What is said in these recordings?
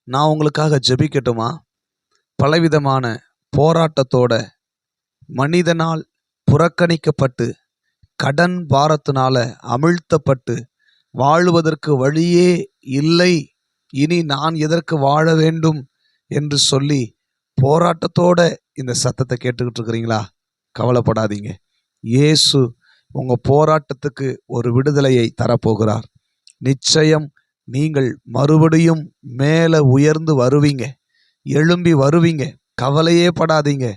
நான் உங்களுக்காக ஜெபிக்கட்டுமா? பலவிதமான போராட்டத்தோட, மனிதனால் புறக்கணிக்கப்பட்டு, கடன் பாரத்தினால அமிழ்த்தப்பட்டு, வாழுவதற்கு வழியே இல்லை, இனி நான் எதற்கு வாழ வேண்டும் என்று சொல்லி போராட்டத்தோட இந்த சத்தத்தை கேட்டுக்கிட்டு இருக்கிறீங்களா? கவலைப்படாதீங்க. இயேசு உங்க போராட்டத்துக்கு ஒரு விடுதலையை தரப்போகிறார். நிச்சயம் நீங்கள் மறுபடியும் மேலே உயர்ந்து வருவீங்க, எழும்பி வருவீங்க. கவலையே படாதீங்க.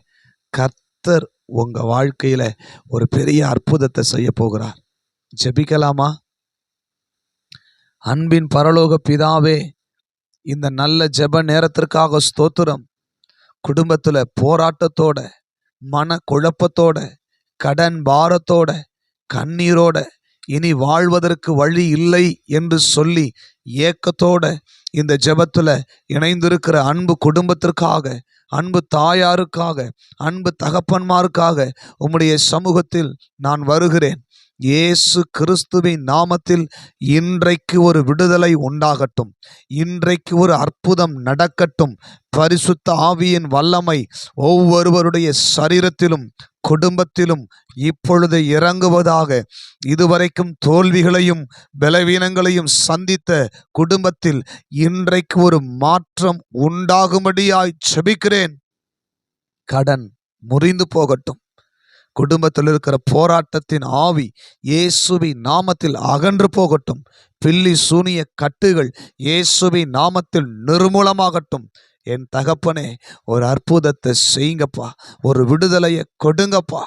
கர்த்தர் உங்க வாழ்க்கையில ஒரு பெரிய அற்புதத்தை செய்ய போகிறார். ஜெபிக்கலாமா? அன்பின் பரலோக பிதாவே, இந்த நல்ல ஜெப நேரத்திற்காக ஸ்தோத்திரம். குடும்பத்துல போராட்டத்தோட, மன குழப்பத்தோட, கடன் பாரத்தோட, கண்ணீரோட, இனி வாழ்வதற்கு வழி இல்லை என்று சொல்லி ஏக்கத்தோட இந்த ஜெபத்துல இணைந்திருக்கிற அன்பு குடும்பத்திற்காக, அன்பு தாயாருக்காக, அன்பு தகப்பன்மாருக்காக உம்முடைய சமூகத்தில் நான் வருகிறேன். இயேசு கிறிஸ்துவின் நாமத்தில் இன்றைக்கு ஒரு விடுதலை உண்டாகட்டும். இன்றைக்கு ஒரு அற்புதம் நடக்கட்டும். பரிசுத்த ஆவியின் வல்லமை ஒவ்வொருவருடைய சரீரத்திலும் குடும்பத்திலும் இப்பொழுது இறங்குவதாக. இதுவரைக்கும் தோல்விகளையும் பலவீனங்களையும் சந்தித்த குடும்பத்தில் இன்றைக்கு ஒரு மாற்றம் உண்டாகும்படியாய் ஜெபிக்கிறேன். கடன் முறிந்து போகட்டும். குடும்பத்தில் இருக்கிற போராட்டத்தின் ஆவி இயேசுவின் நாமத்தில் அகன்று போகட்டும். பில்லி சூனிய கட்டுகள் இயேசுவின் நாமத்தில் நிர்மூலமாகட்டும். என் தகப்பனே, ஒரு அற்புதத்தை செய்யுங்கப்பா, ஒரு விடுதலையை கொடுங்கப்பா.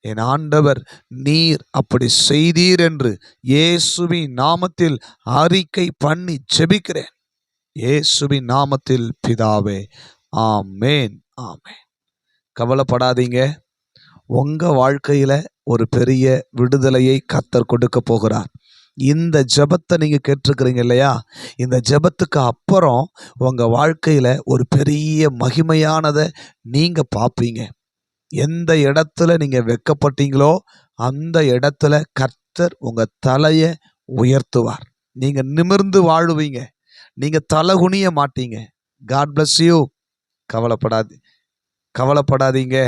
என் ஆண்டவர், நீர் அப்படி செய்தீர் என்று இயேசுவின் நாமத்தில் அறிக்கை பண்ணி ஜெபிக்கிறேன். இயேசுவின் நாமத்தில் பிதாவே, ஆமேன், ஆமேன். கவலைப்படாதீங்க. உங்க வாழ்க்கையில ஒரு பெரிய விடுதலையை கர்த்தர் கொடுக்க போகிறார். இந்த ஜெபத்தை நீங்க கேட்டிருக்கிறீங்க இல்லையா? இந்த ஜெபத்துக்கு அப்புறம் உங்க வாழ்க்கையில ஒரு பெரிய மகிமையானதை நீங்க பார்ப்பீங்க. எந்த இடத்துல நீங்க வெட்கப்பட்டீங்களோ அந்த இடத்துல கர்த்தர் உங்க தலையை உயர்த்துவார். நீங்க நிமிர்ந்து வாழுவீங்க. நீங்க தலை குனிய மாட்டீங்க. God bless you. கவலைப்படாதீங்க.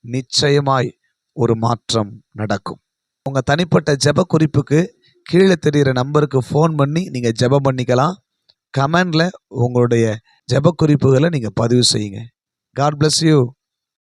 நிச்சயமாய் ஒரு மாற்றம் நடக்கும். உங்க தனிப்பட்ட ஜெப குறிப்புக்கு கீழே தெரிகிற நம்பருக்கு ஃபோன் பண்ணி நீங்க ஜெபம் பண்ணிக்கலாம். கமெண்ட்ல உங்களுடைய ஜெப குறிப்புகளை நீங்க பதிவு செய்யுங்க. God bless you.